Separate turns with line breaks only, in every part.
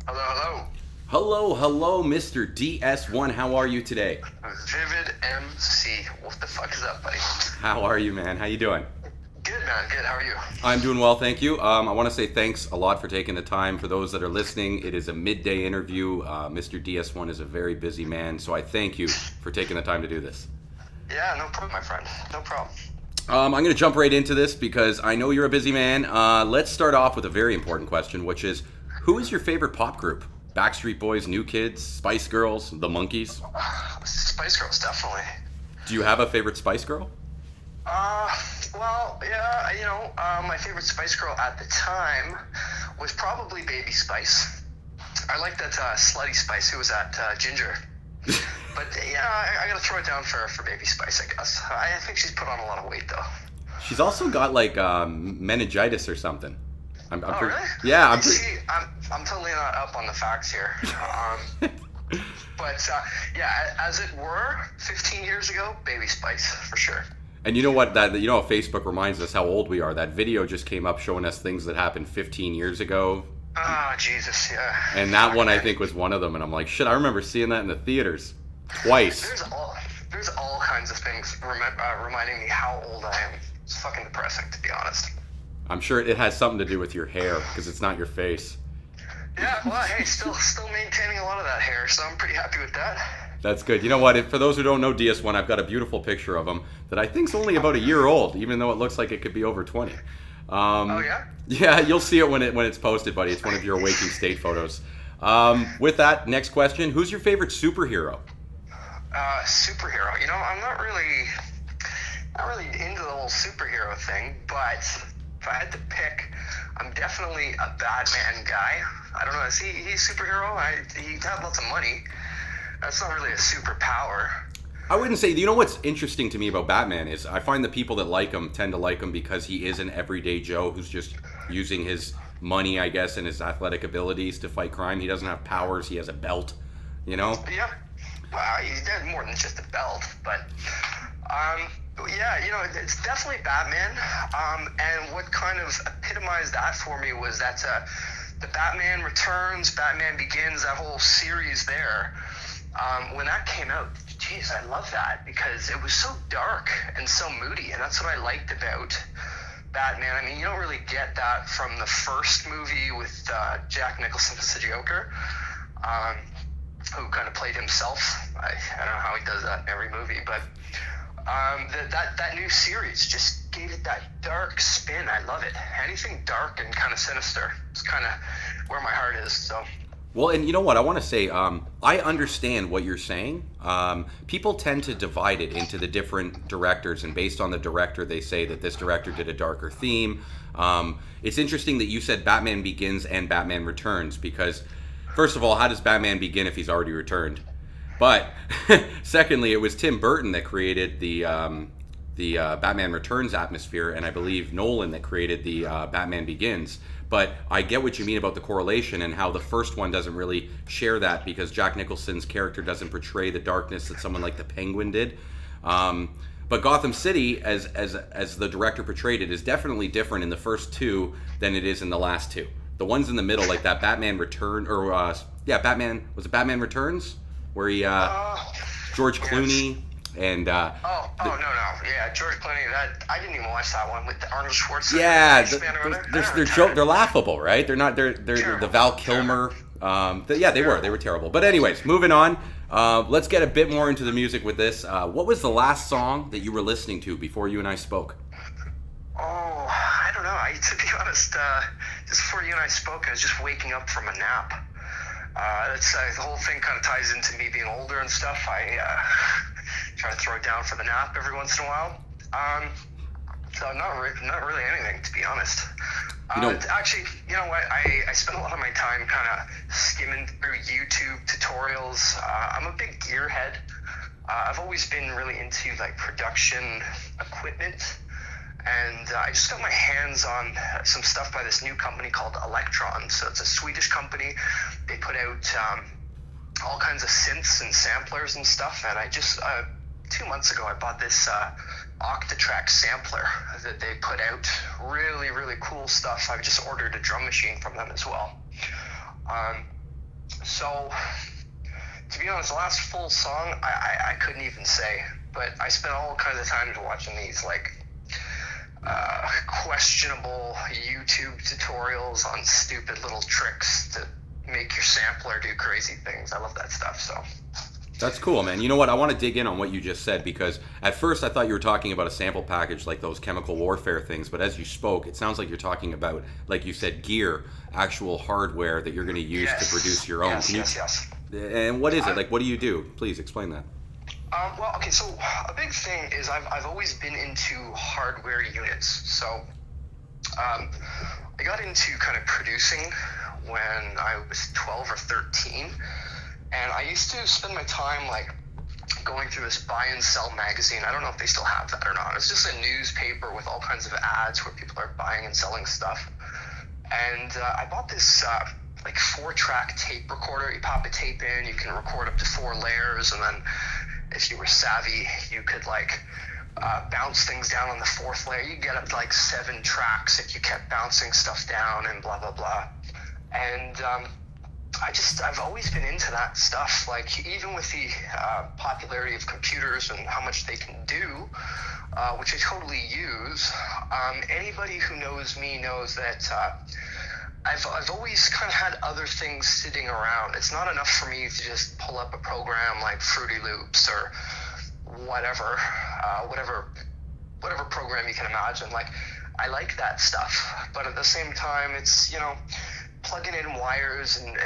Hello, hello.
Hello, hello, Mr. DS1. How are you today?
Vivid MC. What the fuck is up, buddy?
How are you, man? How you doing?
Good, man. Good. How are you?
I'm doing well, thank you. I want to say thanks a lot for taking the time. For those that are listening, it is a midday interview. Mr. DS1 is a very busy man, so I thank you for taking the time to do this.
Yeah, no problem, my friend. No problem.
I'm going to jump right into this because I know you're a busy man. Let's start off with a very important question, which is, who is your favorite pop group? Backstreet Boys, New Kids, Spice Girls, The Monkees?
Spice Girls, definitely.
Do you have a favorite Spice Girl?
Uh, well, yeah, my favorite Spice Girl at the time was probably Baby Spice. I like that Slutty Spice who was at Ginger. But, yeah, I gotta throw it down for Baby Spice, I guess. I think she's put on a lot of weight, though.
She's also got like meningitis or something. I'm
Oh,
pretty.
really?
Yeah, I'm
You
pretty.
see, I'm totally not up on the facts here. But yeah, as it were, 15 years ago, Baby Spice for sure.
And you know what? That you know, Facebook reminds us how old we are. That video just came up showing us things that happened 15 years ago,
Oh Jesus, yeah.
and that
Fuck,
one I
man.
think was one of them. And I'm like, shit, I remember seeing that in the theaters twice.
There's all kinds of things reminding me how old I am. It's fucking depressing, to be honest.
I'm sure it has something to do with your hair because it's not your face.
Yeah, well, hey, still maintaining a lot of that hair, so I'm pretty happy with that.
That's good. You know what? For those who don't know DS1, I've got a beautiful picture of him that I think's only about a year old, even though it looks like it could be over 20.
Oh yeah.
Yeah, you'll see it when it's posted, buddy. It's one of your waking state photos. With that, next question: who's your favorite superhero?
Superhero. I'm not really into the whole superhero thing, but if I had to pick, I'm definitely a Batman guy. I don't know. Is he a superhero? He has lots of money. That's not really a superpower.
I wouldn't say. You know what's interesting to me about Batman is I find the people that like him tend to like him because he is an everyday Joe who's just using his money, I guess, and his athletic abilities to fight crime. He doesn't have powers. He has a belt. You know.
Yeah. Well, he's got more than just a belt, but yeah, it's definitely Batman. And what kind of epitomized that for me was that the Batman Returns, Batman Begins, that whole series there. When that came out, geez, I love that because it was so dark and so moody, and that's what I liked about Batman. I mean, you don't really get that from the first movie with Jack Nicholson as the Joker, who kind of played himself. I don't know how he does that in every movie, but that new series just gave it that dark spin. I love it. Anything dark and kind of sinister. It's kind of where my heart is. So.
Well, and you know what? I want to say, I understand what you're saying. People tend to divide it into the different directors, and based on the director, they say that this director did a darker theme. It's interesting that you said Batman Begins and Batman Returns, because, first of all, how does Batman begin if he's already returned? But, secondly, it was Tim Burton that created the Batman Returns atmosphere, and I believe Nolan that created the Batman Begins. But I get what you mean about the correlation and how the first one doesn't really share that because Jack Nicholson's character doesn't portray the darkness that someone like the Penguin did. But Gotham City, as the director portrayed it, is definitely different in the first two than it is in the last two. The ones in the middle, like that Batman Return, or Batman, was it Batman Returns, where he George
Yes.
Clooney and
No, yeah, George Clooney. That I didn't even watch that one with Arnold Schwarzenegger.
yeah,
Spaceman or whatever.
they're laughable, right? They're not they're the
Terrible.
Val Kilmer. Yeah, they were terrible. But anyways, moving on. Let's get a bit more into the music with this. What was the last song that you were listening to before you and I spoke?
Oh, I don't know. To be honest, just before you and I spoke, I was just waking up from a nap. That's the whole thing kind of ties into me being older and stuff. I try to throw it down for the nap every once in a while. So not really anything, to be honest. Actually, you know what? I spend a lot of my time kind of skimming through YouTube tutorials. I'm a big gearhead. I've always been really into like production equipment. And I just got my hands on some stuff by this new company called Electron. So it's a Swedish company. They put out all kinds of synths and samplers and stuff. And I just 2 months ago I bought this Octatrack sampler that they put out. Really, really cool stuff. I've just ordered a drum machine from them as well. So, to be honest, the last full song, I couldn't even say. But I spent all kinds of time watching these, like, questionable YouTube tutorials on stupid little tricks to make your sampler do crazy things. I love that stuff, so.
That's cool, man. You know what? I want to dig in on what you just said because at first I thought you were talking about a sample package like those chemical warfare things, but as you spoke, it sounds like you're talking about, like you said, gear, actual hardware that you're going to use to produce your own.
Yes.
And what is it? Like, what do you do? Please explain that.
Well, okay, so a big thing is I've always been into hardware units. So I got into kind of producing when I was 12 or 13. And I used to spend my time like going through this buy and sell magazine. I don't know if they still have that or not. It's just a newspaper with all kinds of ads where people are buying and selling stuff. And I bought this like 4-track tape recorder. You pop a tape in, you can record up to 4 layers, and then if you were savvy, you could like bounce things down on the 4th layer. You could get up to like 7 tracks if you kept bouncing stuff down and blah blah blah. And I've always been into that stuff. Like even with the popularity of computers and how much they can do, which I totally use. Anybody who knows me knows that I've always kind of had other things sitting around. It's not enough for me to just pull up a program like Fruity Loops or whatever program you can imagine. Like I like that stuff, but at the same time, it's plugging in wires and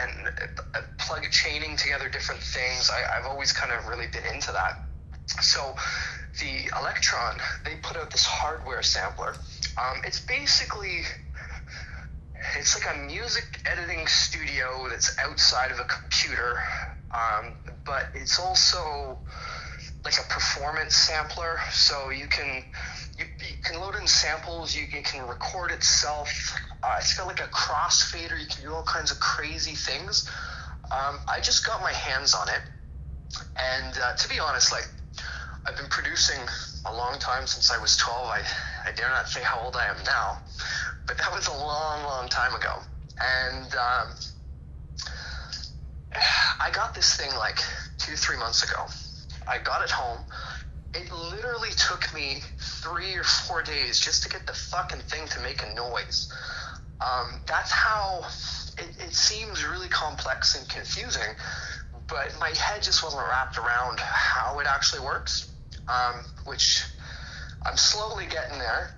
chaining together different things. I've always kind of really been into that. So the Electron, they put out this hardware sampler. It's like a music editing studio that's outside of a computer, but it's also like a performance sampler. So you can load in samples, you can record itself. It's got like a crossfader, you can do all kinds of crazy things. I just got my hands on it, and to be honest, like I've been producing a long time, since I was 12. I dare not say how old I am now, but that was a long time ago. And I got this thing like 2-3 months ago. I got it home. It literally took me 3 or 4 days just to get the fucking thing to make a noise. That's how it seems really complex and confusing, but my head just wasn't wrapped around how it actually works, which I'm slowly getting there.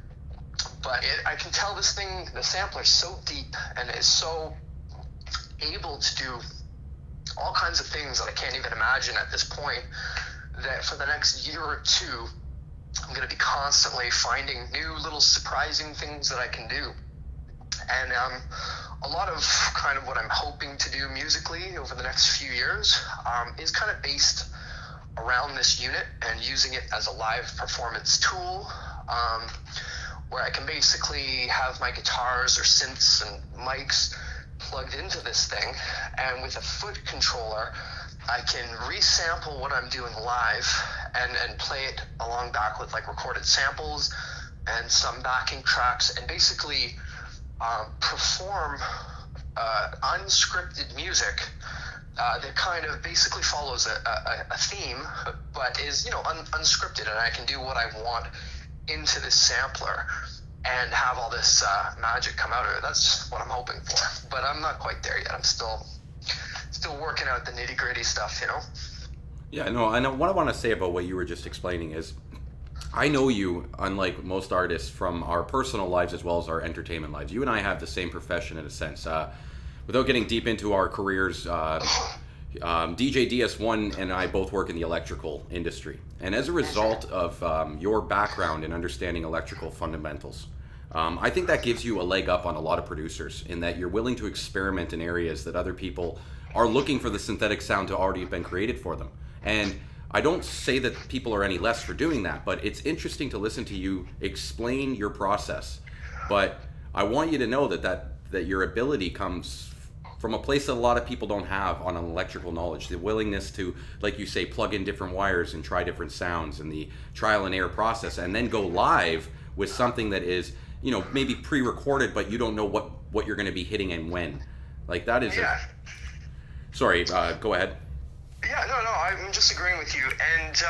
But I can tell this thing, the sampler, is so deep and is so able to do all kinds of things that I can't even imagine at this point, that for the next year or two, I'm going to be constantly finding new little surprising things that I can do. And a lot of kind of what I'm hoping to do musically over the next few years is kind of based around this unit and using it as a live performance tool, where I can basically have my guitars or synths and mics plugged into this thing, and with a foot controller I can resample what I'm doing live and play it along back with like recorded samples and some backing tracks, and basically perform unscripted music that kind of basically follows a theme, but is unscripted, and I can do what I want into this sampler and have all this magic come out of it. That's what I'm hoping for, but I'm not quite there yet. I'm still working out the nitty gritty stuff,
Yeah, no, I know. What I want to say about what you were just explaining is, I know you, unlike most artists, from our personal lives as well as our entertainment lives. You and I have the same profession in a sense. Without getting deep into our careers, DJ DS1 and I both work in the electrical industry. And as a result of your background in understanding electrical fundamentals, I think that gives you a leg up on a lot of producers in that you're willing to experiment in areas that other people are looking for the synthetic sound to already have been created for them. And I don't say that people are any less for doing that, but it's interesting to listen to you explain your process. But I want you to know that your ability comes from a place that a lot of people don't have on an electrical knowledge. The willingness to, like you say, plug in different wires and try different sounds, and the trial and error process, and then go live with something that is, maybe pre-recorded, but you don't know what you're going to be hitting and when. Like that is.
Yeah.
Sorry, go ahead.
Yeah, no, I'm just agreeing with you, and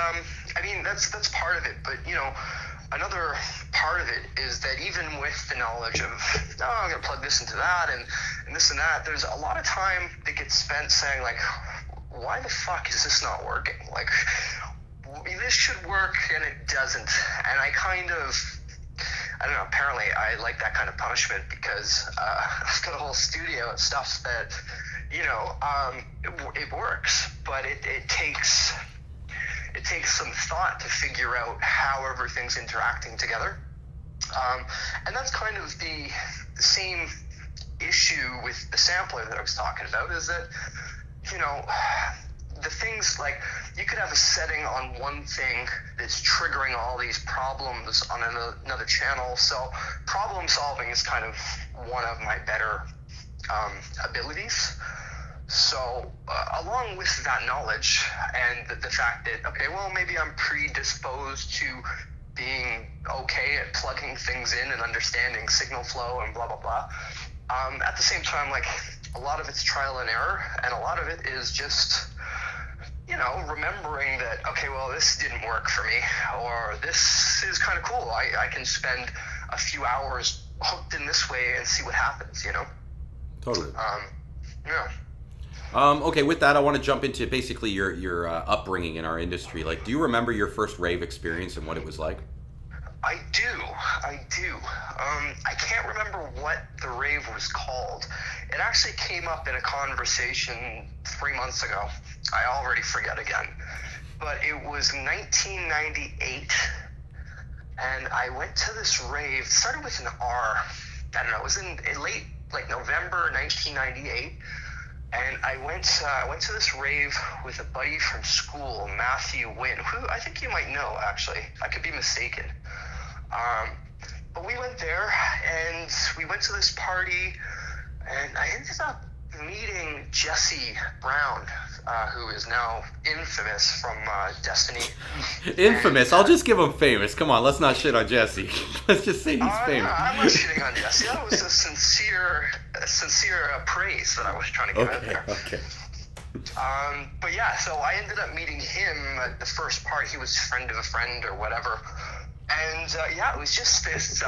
I mean that's part of it. But another part of it is that even with the knowledge of, oh, I'm gonna plug this into that and this and that, there's a lot of time that gets spent saying like, why the fuck is this not working? Like, this should work and it doesn't. And I don't know, apparently I like that kind of punishment because I've got a whole studio and stuff that, it works, but it takes some thought to figure out how everything's interacting together. And that's kind of the same issue with the sampler that I was talking about, is that, the things like, you could have a setting on one thing that's triggering all these problems on another channel. So problem solving is kind of one of my better abilities. So along with that knowledge and the fact that, okay, well, maybe I'm predisposed to being okay at plugging things in and understanding signal flow and blah, blah, blah. At the same time, like, a lot of it's trial and error, and a lot of it is just, remembering that, okay, well, this didn't work for me, or this is kind of cool. I can spend a few hours hooked in this way and see what happens,
Totally.
Yeah.
Okay, with that, I want to jump into basically your upbringing in our industry. Like, do you remember your first rave experience and what it was like?
I do. I can't remember what the rave was called. It actually came up in a conversation 3 months ago. I already forget again. But it was 1998, and I went to this rave. It started with an R. I don't know. It was in late, like, November 1998. And I went to this rave with a buddy from school, Matthew Wynn, who I think you might know, actually. I could be mistaken. But we went there, and we went to this party, and I ended up meeting Jesse Brown, who is now infamous from Destiny.
Infamous? I'll just give him famous. Come on, let's not shit on Jesse. Let's just say he's famous.
No, I'm not shitting on Jesse. That was a sincere praise that I was trying to give out there.
Okay.
But yeah, so I ended up meeting him at the first part. He was a friend of a friend or whatever. And yeah, it was just this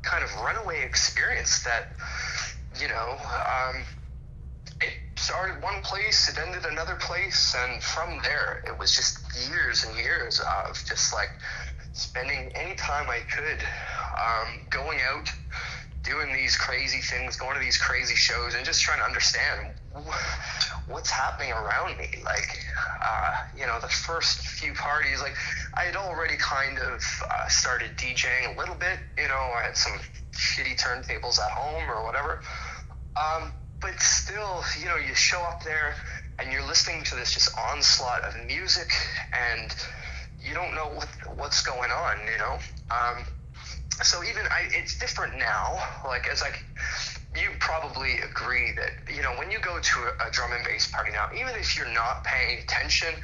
kind of runaway experience that, it started one place, it ended another place, and from there, it was just years and years of just like spending any time I could going out, doing these crazy things, going to these crazy shows, and just trying to understand what's happening around me. Like, the first few parties, like, I had already kind of started DJing a little bit. I had some shitty turntables at home or whatever. But still, you show up there and you're listening to this just onslaught of music, and you don't know what's going on, So even it's different now. Like, you probably agree that, when you go to a drum and bass party now, even if you're not paying attention,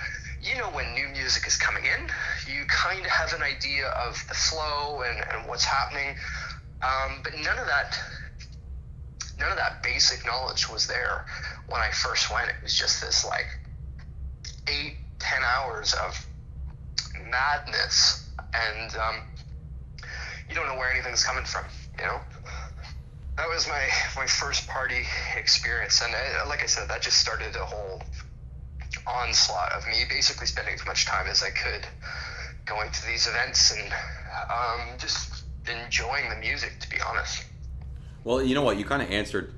when new music is coming in, you kind of have an idea of the flow and what's happening. But none of that basic knowledge was there when I first went. It was just this like 8-10 hours of madness, and you don't know where anything's coming from, That was my first party experience, and like I said, that just started a whole onslaught of me basically spending as much time as I could going to these events and just enjoying the music, to be honest.
Well, you know what? You kind of answered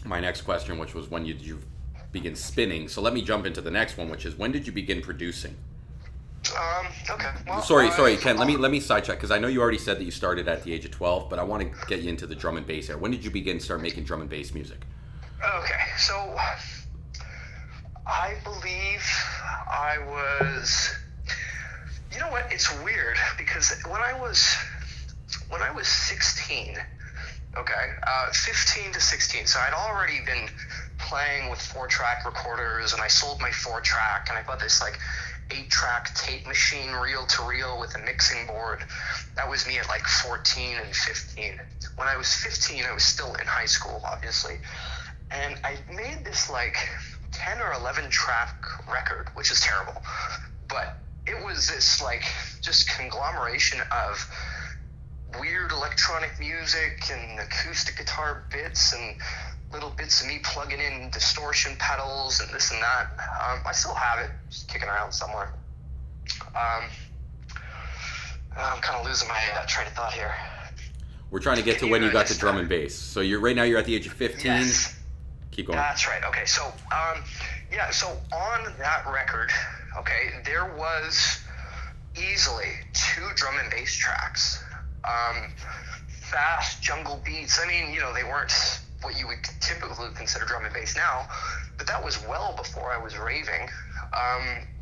my next question, which was when did you begin spinning? So let me jump into the next one, which is when did you begin producing?
Okay. Well,
sorry, Ken. Let me sidetrack, because I know you already said that you started at the age of 12, but I want to get you into the drum and bass era. When did you start making drum and bass music?
Okay, so I believe I was. You know what? It's weird because when I was 16. Okay, 15 to 16. So I'd already been playing with 4-track recorders, and I sold my 4-track, and I bought this like 8-track tape machine, reel to reel, with a mixing board. That was me at like 14 and 15. When I was 15, I was still in high school, obviously, and I made this like 10 or 11 track record, which is terrible. But it was this like just conglomeration of weird electronic music and acoustic guitar bits and little bits of me plugging in distortion pedals and this and that. I still have it, just kicking around somewhere. I'm kind of losing my train of thought here.
We're trying to get to when you got to drum and bass. So right now you're at the age of 15.
Yes.
Keep going.
That's right. Okay, so so on that record, okay, there was easily 2 drum and bass tracks. Fast jungle beats. I mean, they weren't what you would typically consider drum and bass now, but that was well before I was raving.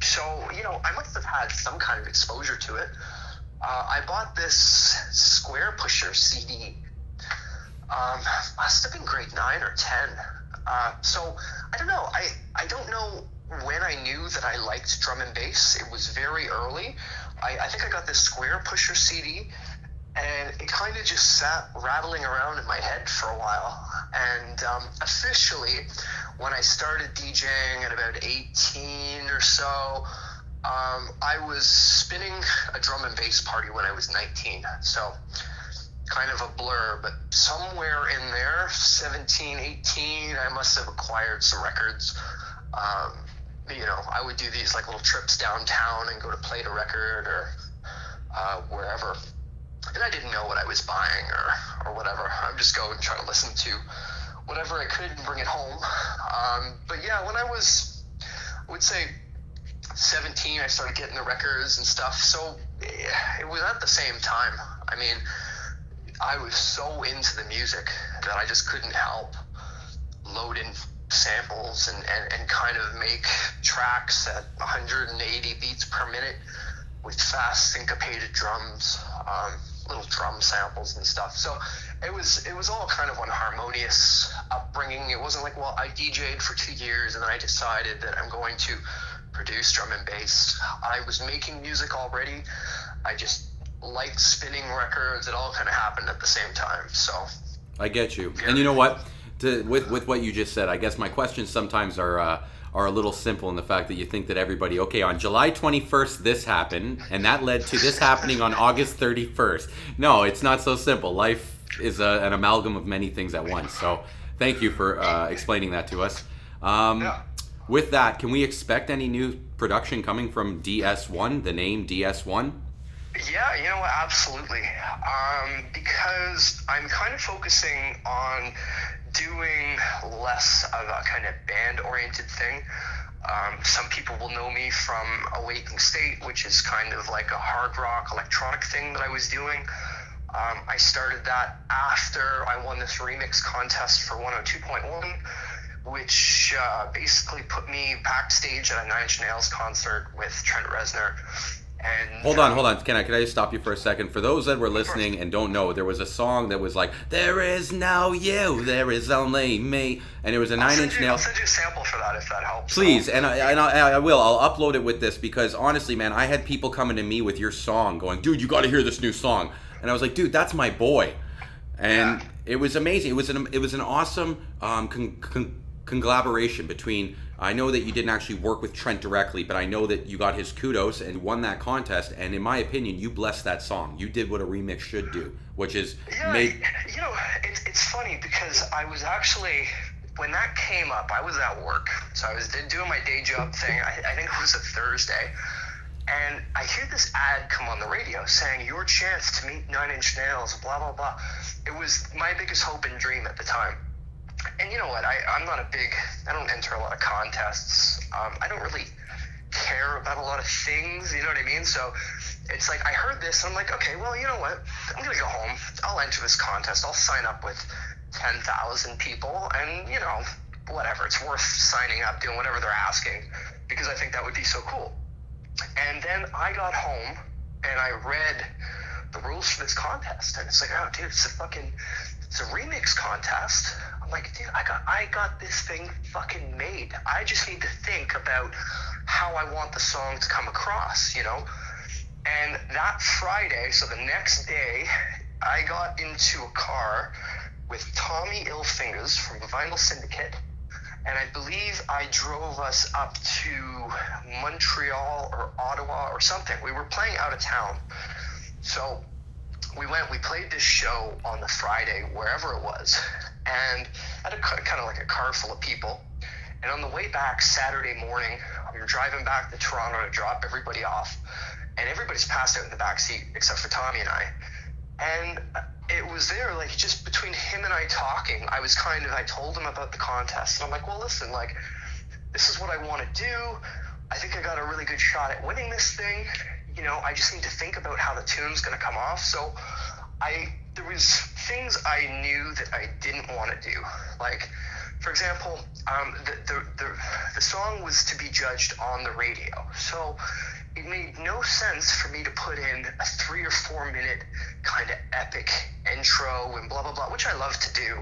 So I must have had some kind of exposure to it. I bought this Square Pusher CD. Must have been grade 9 or 10. So I don't know. I don't know when I knew that I liked drum and bass. It was very early. I think I got this Square Pusher CD, and it kind of just sat rattling around in my head for a while. And officially, when I started DJing at about 18 or so, I was spinning a drum and bass party when I was 19. So kind of a blur, but somewhere in there, 17, 18, I must have acquired some records. I would do these like little trips downtown and go to Play a Record or wherever. And I didn't know what I was buying or whatever. I would just go and try to listen to whatever I could and bring it home. But yeah, when I would say 17, I started getting the records and stuff. So it was at the same time. I mean, I was so into the music that I just couldn't help load in samples and kind of make tracks at 180 beats per minute with fast syncopated drums, little drum samples and stuff. So it was all kind of one harmonious upbringing. It wasn't like, well, I DJ'd for 2 years and then I decided that I'm going to produce drum and bass. I was making music already. I just liked spinning records. It all kind of happened at the same time. So
I get you. And you know what? With what you just said, I guess my questions sometimes are a little simple in the fact that you think that everybody, okay, on July 21st this happened, and that led to this happening on August 31st. No, it's not so simple. Life is an amalgam of many things at once. So thank you for explaining that to us. With that, can we expect any new production coming from DS1, the name DS1?
Yeah, absolutely. Because I'm kind of focusing on doing less of a kind of band-oriented thing. Some people will know me from Awakening State, which is kind of like a hard rock electronic thing that I was doing. I started that after I won this remix contest for 102.1, which basically put me backstage at a Nine Inch Nails concert with Trent Reznor. And
Hold on. Can I just stop you for a second? For those that were listening and don't know, there was a song that was like, "There is no you, there is only me," and it was a Nine Inch Nails.
I'll send you a sample for that if that helps.
Please, and I will. I'll upload it with this because honestly, man, I had people coming to me with your song, going, "Dude, you got to hear this new song," and I was like, "Dude, that's my boy," and it was amazing. It was an awesome collaboration between. I know that you didn't actually work with Trent directly, but I know that you got his kudos and won that contest. And in my opinion, you blessed that song. You did what a remix should do, which is
it's funny because I was actually, when that came up, I was at work. So I was doing my day job thing. I think it was a Thursday. And I hear this ad come on the radio saying, "Your chance to meet Nine Inch Nails, blah, blah, blah." It was my biggest hope and dream at the time. And you know what, I don't enter a lot of contests. I don't really care about a lot of things, you know what I mean? So it's like, I heard this, and I'm like, okay, well, you know what? I'm going to go home. I'll enter this contest. I'll sign up with 10,000 people, and, whatever. It's worth signing up, doing whatever they're asking, because I think that would be so cool. And then I got home, and I read the rules for this contest, and it's like, oh, dude, it's a remix contest. I'm like, dude, I got this thing fucking made. I just need to think about how I want the song to come across, And that Friday, so the next day, I got into a car with Tommy Illfingers from Vinyl Syndicate and I believe I drove us up to Montreal or Ottawa or something. We were playing out of town. So we played this show on the Friday, wherever it was, and had kind of like a car full of people. And on the way back Saturday morning, we were driving back to Toronto to drop everybody off, and everybody's passed out in the back seat except for Tommy and I. And it was there, like, just between him and I talking, I told him about the contest, and I'm like, well, listen, like, this is what I want to do. I think I got a really good shot at winning this thing. You know, I just need to think about how the tune's going to come off. So there was things I knew that I didn't want to do. Like, for example, the song was to be judged on the radio. So it made no sense for me to put in a 3 or 4 minute kind of epic intro and blah, blah, blah, which I love to do.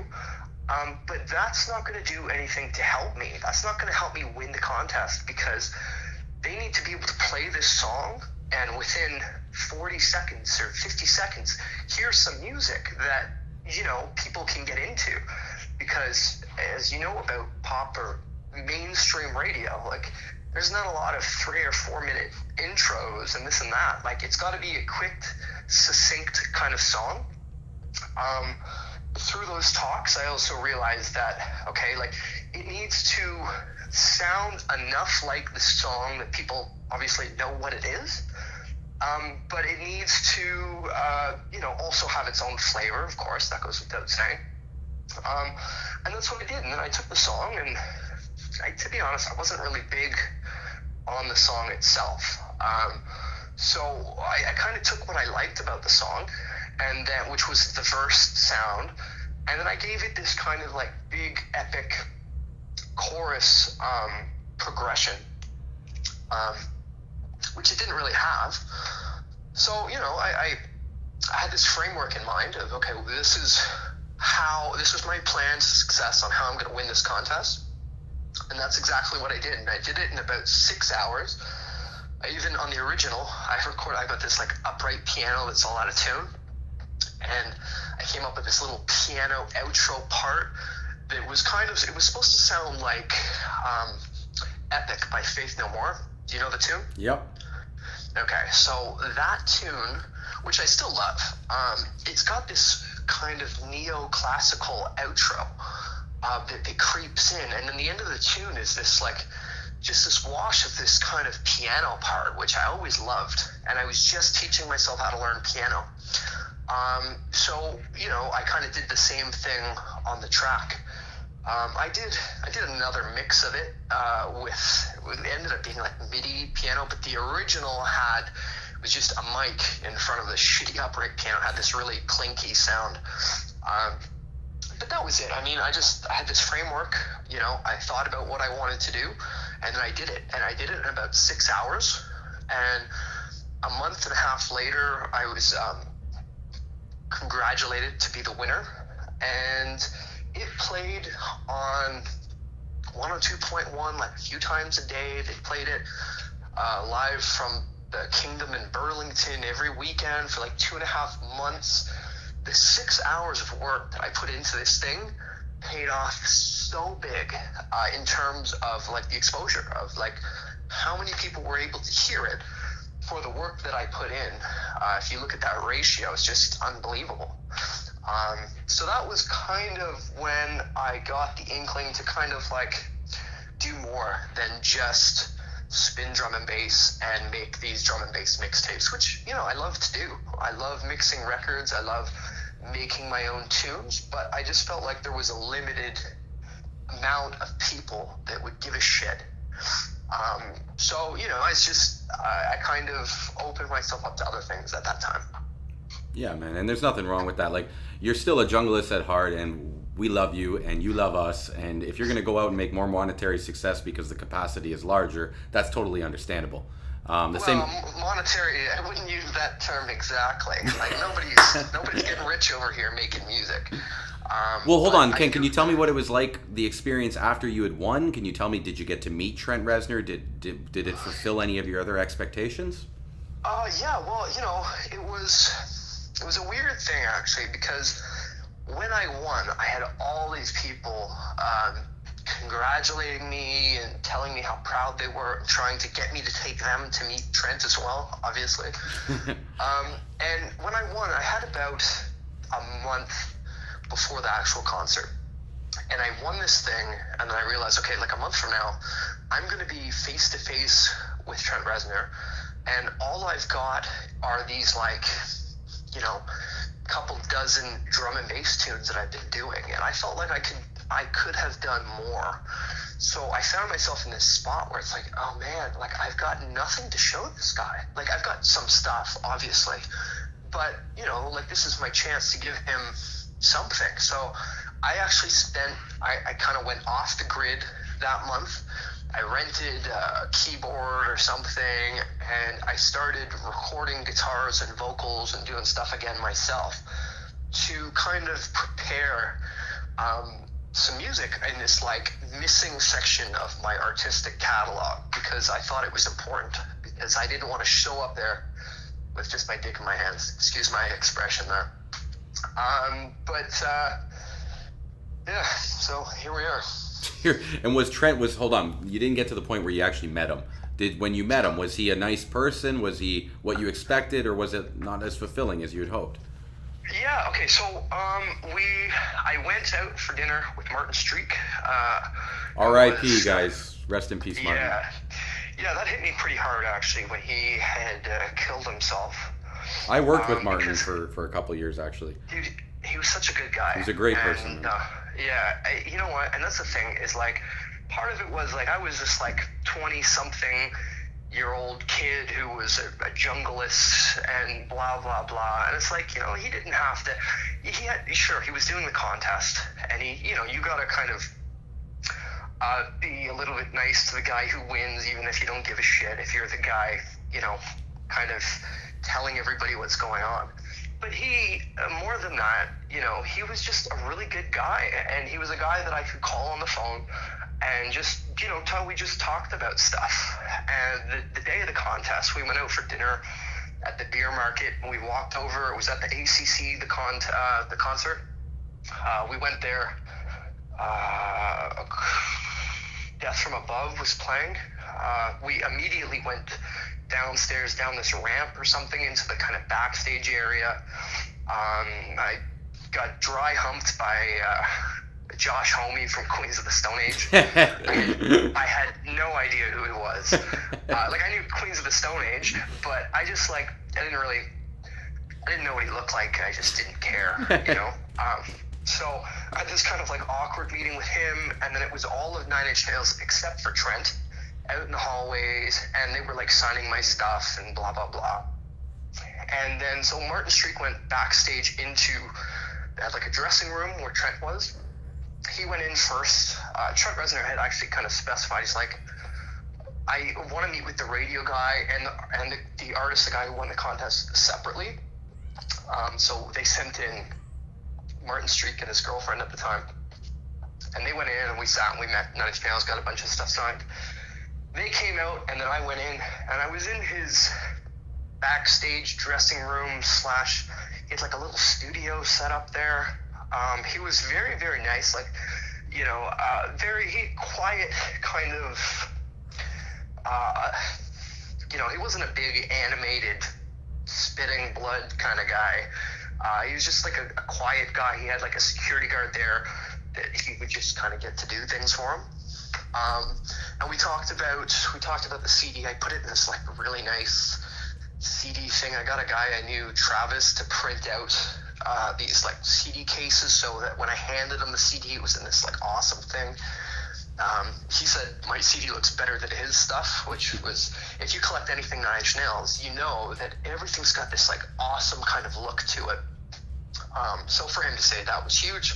But that's not going to do anything to help me. That's not going to help me win the contest, because they need to be able to play this song and within 40 seconds or 50 seconds hear some music that, you know, people can get into. Because as you know about pop or mainstream radio, like, there's not a lot of 3 or 4 minute intros and this and that. Like, it's got to be a quick, succinct kind of song. Through those talks, I also realized that, okay, like, it needs to sound enough like the song that people obviously know what it is, but it needs to, you know, also have its own flavor, of course, that goes without saying. And that's what I did, and then I took the song, and to be honest, I wasn't really big on the song itself. So I kind of took what I liked about the song, and then, which was the verse sound, and then I gave it this kind of like big epic chorus progression, which it didn't really have. So, you know, I had this framework in mind of, okay, well, this was my plan to success on how I'm going to win this contest. And that's exactly what I did. And I did it in about 6 hours. Even on the original, I got this like upright piano that's all out of tune. And I came up with this little piano outro part that was it was supposed to sound like Epic by Faith No More. Do you know the tune?
Yep.
Okay, so that tune, which I still love, it's got this kind of neoclassical outro that creeps in, and then the end of the tune is this like just this wash of this kind of piano part, which I always loved, and I was just teaching myself how to learn piano. So, you know, I kind of did the same thing on the track. I did another mix of it it ended up being like MIDI piano, but the original was just a mic in front of the shitty upright piano, had this really clinky sound. But that was it. I mean, I had this framework, you know, I thought about what I wanted to do, and then I did it. And I did it in about 6 hours. And a month and a half later, I was congratulated to be the winner. And it played on 102.1 like a few times a day. They played it live from the Kingdom in Burlington every weekend for like 2.5 months. The 6 hours of work that I put into this thing paid off so big in terms of like the exposure of like how many people were able to hear it for the work that I put in. If you look at that ratio, it's just unbelievable. So that was kind of when I got the inkling to kind of like do more than just spin drum and bass and make these drum and bass mixtapes, which, you know, I love to do. I love mixing records. I love making my own tunes, but I just felt like there was a limited amount of people that would give a shit. So, you know, I kind of opened myself up to other things at that time.
Yeah, man, and there's nothing wrong with that. Like, you're still a junglist at heart, and we love you, and you love us, and if you're going to go out and make more monetary success because the capacity is larger, that's totally understandable.
Monetary, I wouldn't use that term exactly. Like, nobody's getting rich over here making music.
Well, hold on, Ken. Can you tell me what it was like, the experience after you had won? Can you tell me, did you get to meet Trent Reznor? Did it fulfill any of your other expectations?
Yeah, well, you know, it was a weird thing, actually, because when I won, I had all these people congratulating me and telling me how proud they were and trying to get me to take them to meet Trent as well, obviously. And when I won, I had about a month before the actual concert. And I won this thing, and then I realized, okay, like a month from now, I'm going to be face-to-face with Trent Reznor, and all I've got are these, like, you know, couple dozen drum and bass tunes that I've been doing, and I felt like I could have done more. So I found myself in this spot where it's like, oh man, like I've got nothing to show this guy. Like I've got some stuff, obviously, but you know, like this is my chance to give him something. So I actually I kind of went off the grid that month. I rented a keyboard or something, and I started recording guitars and vocals and doing stuff again myself to kind of prepare some music in this like missing section of my artistic catalog, because I thought it was important, because I didn't want to show up there with just my dick in my hands. Excuse my expression there. Yeah, so here we are.
And hold on, you didn't get to the point where you actually met him. When you met him, was he a nice person? Was he what you expected, or was it not as fulfilling as you had hoped?
Yeah, okay, so I went out for dinner with Martin Streak.
R.I.P. guys, rest in peace, Martin.
Yeah, that hit me pretty hard actually when he had killed himself.
I worked with Martin for a couple of years actually.
Dude, he was such a good guy.
He was a great person.
You know what? And that's the thing is like, part of it was like I was this like 20-something-year-old kid who was a junglist and blah blah blah. And it's like, you know, he didn't have to. He was doing the contest, and you gotta kind of be a little bit nice to the guy who wins, even if you don't give a shit. If you're the guy, you know, kind of telling everybody what's going on. But he, more than that, you know, he was just a really good guy, and he was a guy that I could call on the phone and just, you know, we just talked about stuff. And the day of the contest, we went out for dinner at the beer market, and we walked over. It was at the ACC, the concert. We went there. Death from Above was playing. We immediately went downstairs, down this ramp or something, into the kind of backstage area. I got dry humped by Josh Homme from Queens of the Stone Age. I had no idea who he was. Like, I knew Queens of the Stone Age, but I just, like, I didn't know what he looked like. I just didn't care, you know? So I had this kind of, like, awkward meeting with him, and then it was all of Nine Inch Nails except for Trent, out in the hallways, and they were, like, signing my stuff and blah, blah, blah. And then, so Martin Streak went backstage into, like, a dressing room where Trent was. He went in first. Trent Reznor had actually kind of specified, he's like, I want to meet with the radio guy and the artist, the guy who won the contest, separately. So they sent in Martin Streak and his girlfriend at the time. And they went in, and we sat and we met Nine Inch Nails, got a bunch of stuff signed. They came out, and then I went in, and I was in his backstage dressing room / he had like a little studio set up there. He was very, very nice, like, you know, very quiet kind of, you know, he wasn't a big animated spitting blood kind of guy. He was just like a quiet guy. He had like a security guard there that he would just kind of get to do things for him. And we talked about the CD. I put it in this like really nice CD thing. I got a guy I knew, Travis, to print out these like CD cases, so that when I handed him the CD, it was in this like awesome thing. He said my CD looks better than his stuff, which was, if you collect anything Nine Inch Nails, you know that everything's got this like awesome kind of look to it. So for him to say that was huge.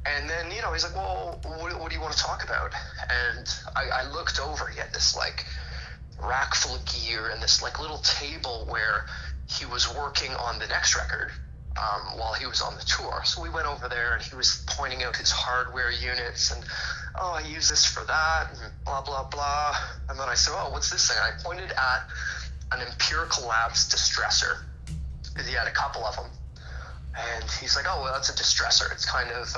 And then, you know, he's like, well, what do you want to talk about? And I looked over. He had this, like, rack full of gear and this, like, little table where he was working on the next record while he was on the tour. So we went over there, and he was pointing out his hardware units, and, oh, I use this for that, and blah, blah, blah. And then I said, oh, what's this thing? I pointed at an Empirical Labs distressor, because he had a couple of them. And he's like, oh, well, that's a distressor. It's kind of,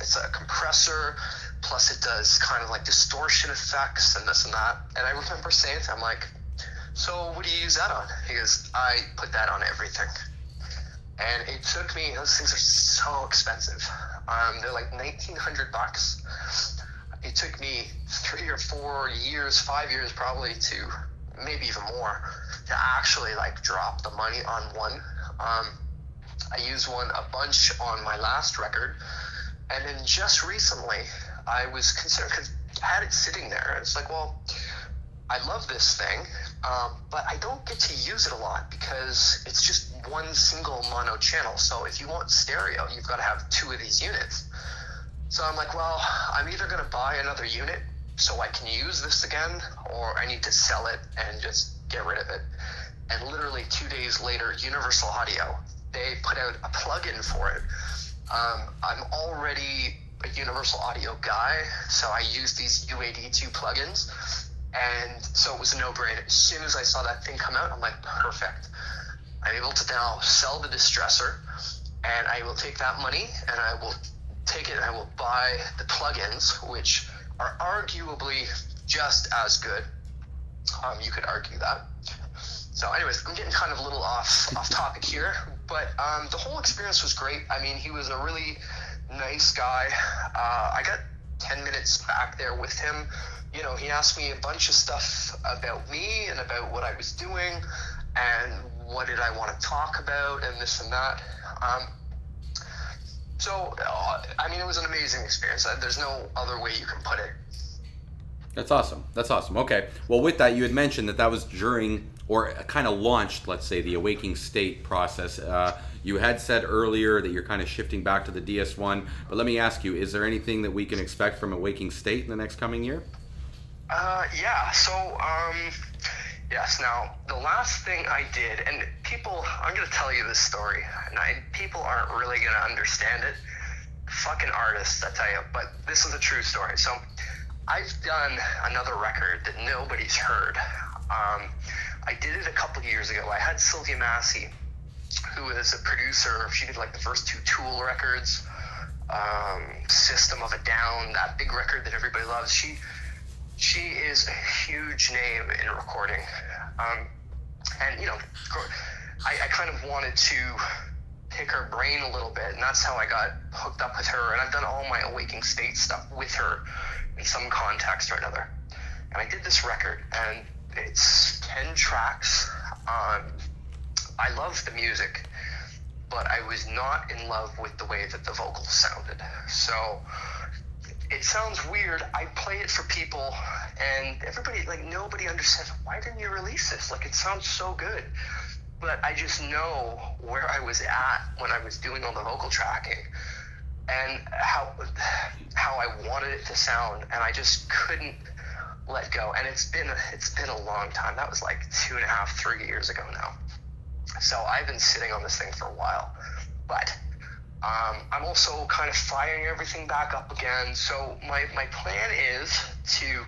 it's a compressor plus it does kind of like distortion effects and this and that. And I remember saying to him, like, so what do you use that on? He goes, I put that on everything. And it took me, those things are so expensive. They're like $1,900. It took me 3 or 4 years, 5 years probably, to maybe even more, to actually like drop the money on one. I used one a bunch on my last record, and then just recently I was concerned because I had it sitting there. It's like, well, I love this thing, but I don't get to use it a lot because it's just one single mono channel. So if you want stereo, you've got to have 2 of these units. So I'm like, well, I'm either going to buy another unit so I can use this again, or I need to sell it and just get rid of it. And literally 2 days later, Universal Audio, they put out a plug-in for it. I'm already a Universal Audio guy, so I use these UAD2 plugins. And so it was a no-brainer. As soon as I saw that thing come out, I'm like, perfect. I'm able to now sell the distressor, and I will take that money and I will take it and I will buy the plugins, which are arguably just as good. You could argue that. So anyways, I'm getting kind of a little off topic here, but the whole experience was great. I mean, he was a really nice guy. I got 10 minutes back there with him. You know, he asked me a bunch of stuff about me and about what I was doing and what did I want to talk about and this and that. So, I mean, it was an amazing experience. There's no other way you can put it.
That's awesome. That's awesome. Okay. Well, with that, you had mentioned that was during, or kind of launched, let's say, the Awakening State process. You had said earlier that you're kind of shifting back to the DS1, but let me ask you, is there anything that we can expect from Awakening State in the next coming year?
Yeah. So, yes. Now, the last thing I did, and people, I'm going to tell you this story, and people aren't really going to understand it. Fucking artists, I tell you, but this is a true story. So, I've done another record that nobody's heard. I did it a couple years ago. I had Sylvia Massey, who is a producer. She did like the first 2 Tool records, System of a Down, that big record that everybody loves. She is a huge name in recording. And, you know, I kind of wanted to pick her brain a little bit, and that's how I got hooked up with her. And I've done all my Awakening State stuff with her in some context or another. And I did this record, and it's 10 tracks. I love the music, but I was not in love with the way that the vocals sounded. So it sounds weird. I play it for people, and everybody, like, nobody understands, why didn't you release this? Like, it sounds so good. But I just know where I was at when I was doing all the vocal tracking and how I wanted it to sound, and I just couldn't let go. And it's been a long time. That was like 2.5, 3 years ago now. So I've been sitting on this thing for a while. But I'm also kind of firing everything back up again. So my plan is to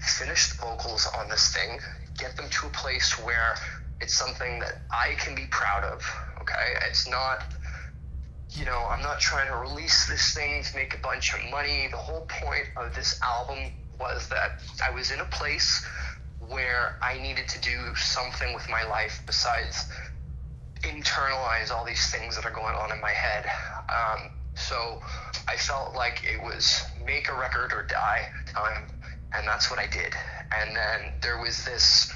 finish the vocals on this thing, get them to a place where it's something that I can be proud of, okay? It's not, you know, I'm not trying to release this thing to make a bunch of money. The whole point of this album was that I was in a place where I needed to do something with my life besides internalize all these things that are going on in my head. So I felt like it was make a record or die time, and that's what I did. And then there was this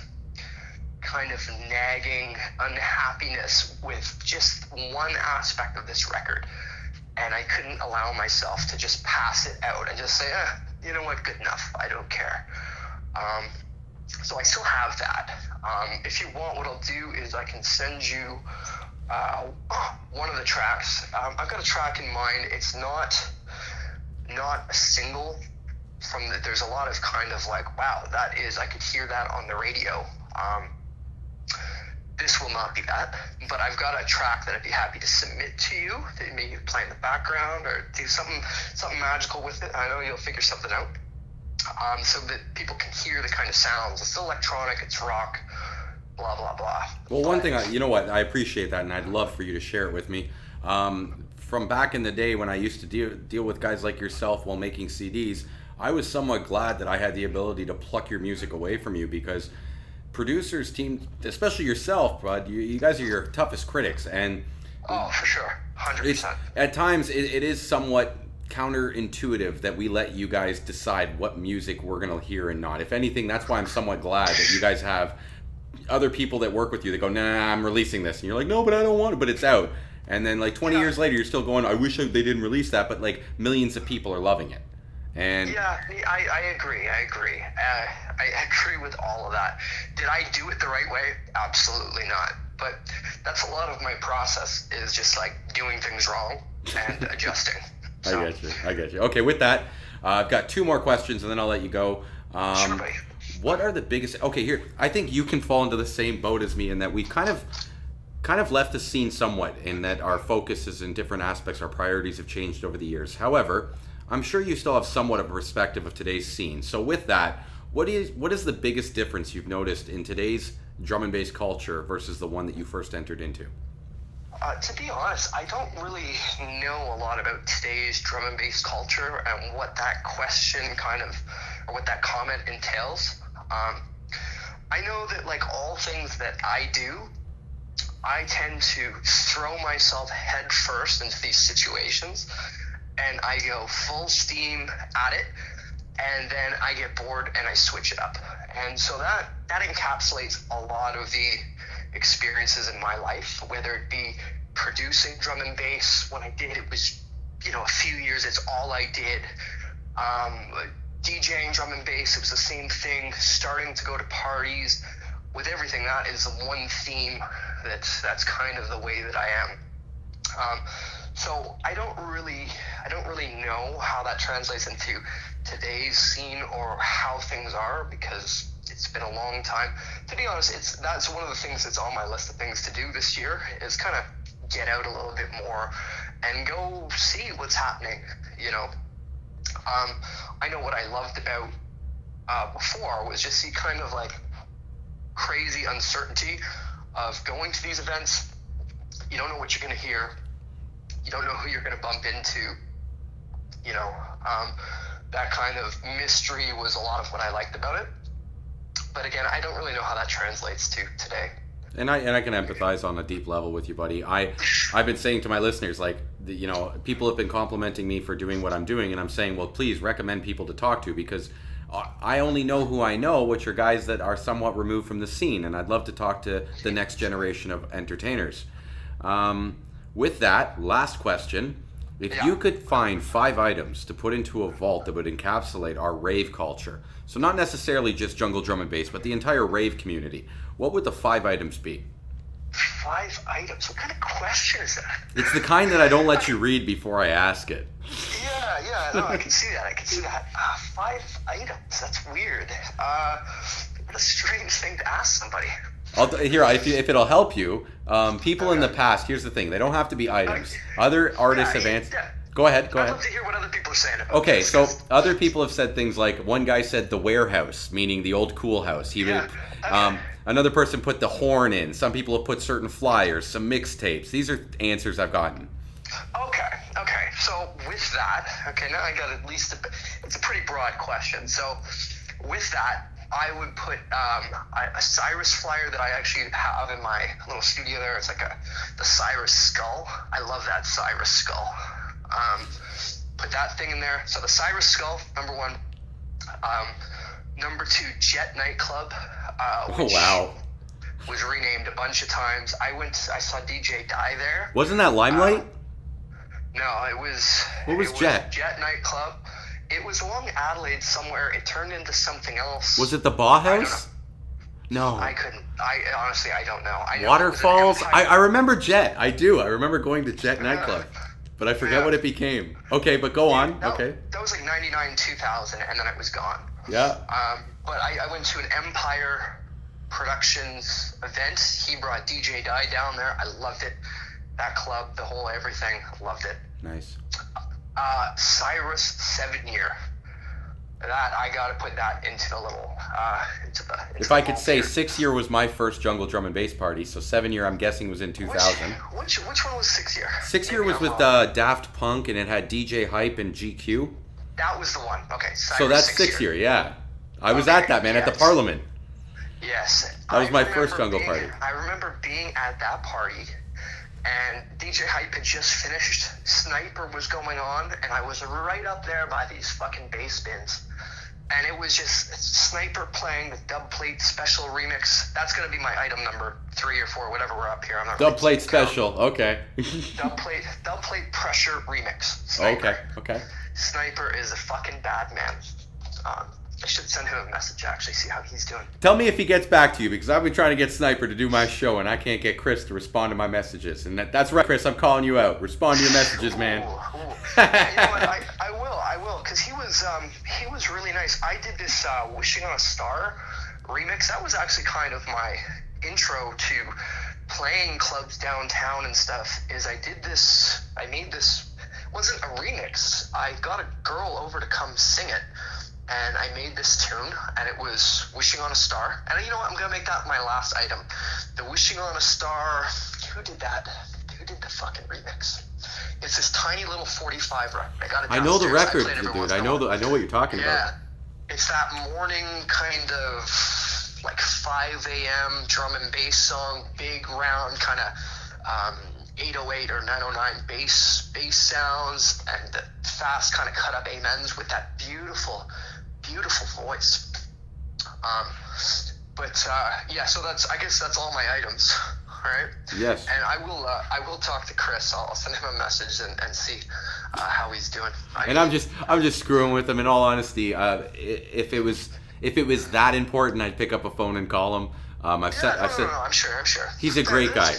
kind of nagging unhappiness with just one aspect of this record, and I couldn't allow myself to just pass it out and just say, you know what, good enough, I don't care. So I still have that. If you want, what I'll do is I can send you one of the tracks. I've got a track in mind. It's not a single from the, there's a lot of kind of like, wow, that is, I could hear that on the radio. This will not be that, but I've got a track that I'd be happy to submit to you that maybe play in the background or do something magical with it. I know you'll figure something out, so that people can hear the kind of sounds. It's electronic, it's rock, blah, blah, blah.
Well, one thing, you know what, I appreciate that, and I'd love for you to share it with me. from back in the day when I used to deal with guys like yourself while making CDs, I was somewhat glad that I had the ability to pluck your music away from you, because producers, team, especially yourself, bud, you guys are your toughest critics, and
Oh, for sure,
it's
100%.
at times it is somewhat counterintuitive that we let you guys decide what music we're gonna hear and not. If anything, that's why I'm somewhat glad that you guys have other people that work with you that go, nah, I'm releasing this, and you're like, no, but I don't want it, but it's out. And then like 20
Yeah.
years later, you're still going, I wish they didn't release that, but like millions of people are loving it. And
Yeah, I agree. I agree. I agree with all of that. Did I do it the right way? Absolutely not. But that's a lot of my process, is just like doing things wrong and adjusting. So,
I get you. Okay, with that, I've got two more questions, and then I'll let you go.
sure, buddy.
What are the biggest? Okay, here, I think you can fall into the same boat as me in that we kind of left the scene somewhat, in that our focuses in different aspects, our priorities have changed over the years. However, I'm sure you still have somewhat of a perspective of today's scene. So with that, what is the biggest difference you've noticed in today's drum and bass culture versus the one that you first entered into?
To be honest, I don't really know a lot about today's drum and bass culture and what that question or what that comment entails. I know that, like all things that I do, I tend to throw myself head first into these situations, and I go full steam at it, and then I get bored and I switch it up. And so that encapsulates a lot of the experiences in my life, whether it be producing drum and bass. When I did, it was, a few years, it's all I did. DJing drum and bass, it was the same thing. Starting to go to parties, with everything, that is the one theme that's kind of the way that I am. So I don't really know how that translates into today's scene or how things are, because it's been a long time. To be honest, that's one of the things that's on my list of things to do this year, is kind of get out a little bit more and go see what's happening. I know what I loved about before was just the kind of like crazy uncertainty of going to these events. You don't know what you're going to hear. You don't know who you're going to bump into. That kind of mystery was a lot of what I liked about it. But again, I don't really know how that translates to today.
And I can empathize on a deep level with you, buddy. I've been saying to my listeners, like, people have been complimenting me for doing what I'm doing, and I'm saying, well, please recommend people to talk to, because I only know who I know, which are guys that are somewhat removed from the scene, and I'd love to talk to the next generation of entertainers. With that, last question. If you could find 5 items to put into a vault that would encapsulate our rave culture, so not necessarily just jungle drum and bass, but the entire rave community, what would the 5 items be?
5 items? What kind of question is that?
It's the kind that I don't let you read before I ask it.
Yeah, no, I can see that. 5 items, that's weird. What a strange thing to ask somebody.
If it'll help you, people in the past, here's the thing, they don't have to be items. Other artists have answered.
Yeah.
Go ahead.
I'd love to hear what other people are saying about
Okay,
this.
so other people have said things like, one guy said the warehouse, meaning the old cool house. Another person put the horn in. Some people have put certain flyers, some mixtapes. These are answers I've gotten.
Okay. So with that, now I got at least it's a pretty broad question. So with that, I would put a Cyrus flyer that I actually have in my little studio there. It's like the Cyrus skull. I love that Cyrus skull. Put that thing in there. So the Cyrus skull, number 1. Number 2, Jet nightclub. Which was renamed a bunch of times. I saw DJ Die there.
Wasn't that Limelight?
No, it was.
What was Jet?
Jet nightclub. It was along Adelaide somewhere. It turned into something else.
Was it the Bauhaus? No.
I honestly, I don't know.
Waterfalls? I remember Jet. I do. I remember going to Jet nightclub. But I forget what it became. Okay, but go on. Okay.
That was like 99, 2000, and then it was gone.
Yeah.
But I went to an Empire Productions event. He brought DJ Die down there. I loved it. That club, the whole everything, loved it.
Nice.
Cyrus 7 Year. that I got to put that into the little into
If
the
I could
vault
say,
here.
6 year was my first jungle drum and bass party, so 7 year I'm guessing was in 2000.
Which one was 6 year?
6 year
Maybe
was
I'm
with
wrong.
Daft Punk, and it had DJ Hype and GQ.
That was the one. Okay,
So
Cyber
that's
6
6 year, yeah. I was
Okay,
at that, man, at the
yes.
Parliament.
Yes,
That was my first jungle party.
I remember being at that party, and DJ Hype had just finished. Sniper was going on, and I was right up there by these fucking bass bins. And it was just Sniper playing the dub plate special remix. That's gonna be my item number 3 or 4, whatever we're up here. I'm not
Dub
really
plate
keeping count.
special, okay.
Dub plate pressure remix. Sniper.
Okay.
Sniper is a fucking bad man. I should send him a message, actually, see how he's doing.
Tell me if he gets back to you, because I've been trying to get Sniper to do my show, and I can't get Chris to respond to my messages. And that's right, Chris, I'm calling you out. Respond to your messages, man.
Ooh. Yeah, you know what? I will, because he was really nice. I did this Wishing on a Star remix. That was actually kind of my intro to playing clubs downtown and stuff. I made this, it wasn't a remix. I got a girl over to come sing it. And I made this tune, and it was Wishing on a Star. And you know what? I'm going to make that my last item. The Wishing on a Star, who did that? Who did the fucking remix? It's this tiny little 45 record. I got it
I know the
downstairs.
record,
I play it every
dude.
once
I
in a
know
while.
I know what you're talking about.
Yeah. It's that morning kind of like 5 a.m. drum and bass song, big round kind of 808 or 909 bass sounds, and the fast kind of cut up amens with that beautiful voice. Yeah, so I guess that's all my items. All right.
Yes.
And I will talk to Chris. I'll send him a message and see how he's doing.
And I'm just screwing with him. In all honesty, if it was that important, I'd pick up a phone and call him. I've said
I'm sure.
he's a great guy.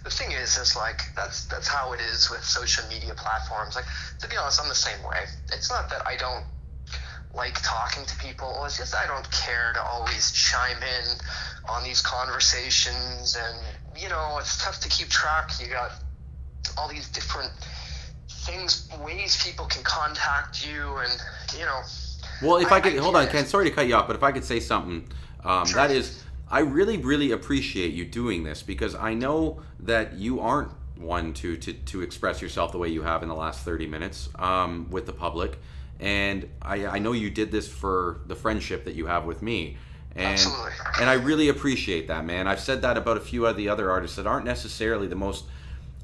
The thing is like that's how it is with social media platforms. Like, to be honest, I'm the same way. It's not that I don't like talking to people. It's just I don't care to always chime in on these conversations, and it's tough to keep track. You got all these different ways people can contact you, and
Well, if I could hold on, Ken. Sorry to cut you off, but if I could say something,
Sure.
that is, I really, really appreciate you doing this, because I know that you aren't one to express yourself the way you have in the last 30 minutes with the public. And I know you did this for the friendship that you have with me. And,
Absolutely.
And I really appreciate that, man. I've said that about a few of the other artists that aren't necessarily the most,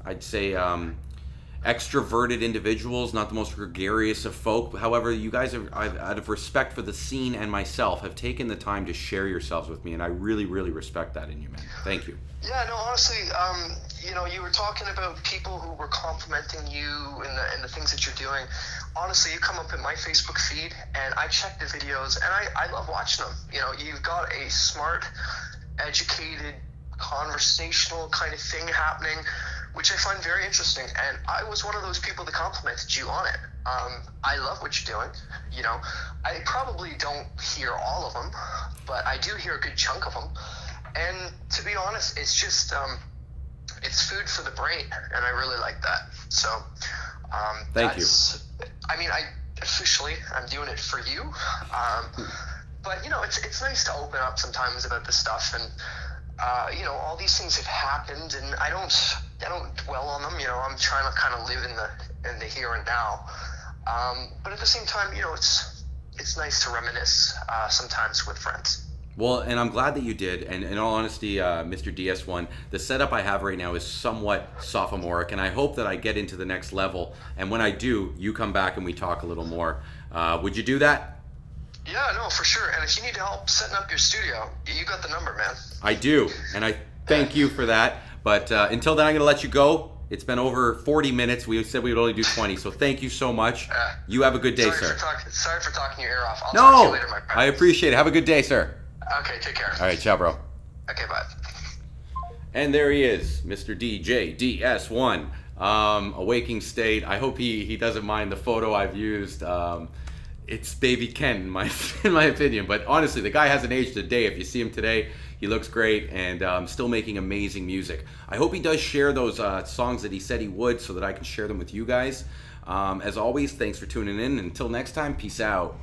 I'd say, extroverted individuals, not the most gregarious of folk. However, you guys have, out of respect for the scene and myself, have taken the time to share yourselves with me, and I really, really respect that in you, man. Thank you.
Yeah, no, honestly, you were talking about people who were complimenting you and the things that you're doing. Honestly, you come up in my Facebook feed, and I check the videos, and I love watching them. You've got a smart, educated, conversational kind of thing happening, which I find very interesting. And I was one of those people that complimented you on it. I love what you're doing. I probably don't hear all of them, but I do hear a good chunk of them. And to be honest, it's just it's food for the brain, and I really like that. So
thank you.
I mean, I'm doing it for you. But it's nice to open up sometimes about this stuff, and all these things have happened, and I don't dwell on them. I'm trying to kind of live in the here and now. But at the same time, it's nice to reminisce sometimes with friends.
Well, and I'm glad that you did. And in all honesty, Mr. DS1, the setup I have right now is somewhat sophomoric, and I hope that I get into the next level. And when I do, you come back and we talk a little more. Would you do that?
Yeah, no, for sure. And if you need help setting up your studio, you got the number, man.
I do, and I thank you for that. But until then, I'm going to let you go. It's been over 40 minutes. We said we would only do 20, so thank you so much. You have a good day, sir.
Sorry for talking your ear off. I'll talk to you later, my friend.
I appreciate it. Have a good day, sir.
Okay, take care.
All right, ciao, bro.
Okay, bye.
And there he is, Mr. DJ DS1, a waking state. I hope he doesn't mind the photo I've used. It's baby Ken, in my opinion. But honestly, the guy hasn't aged a day. If you see him today, he looks great and still making amazing music. I hope he does share those songs that he said he would, so that I can share them with you guys. As always, thanks for tuning in. Until next time, peace out.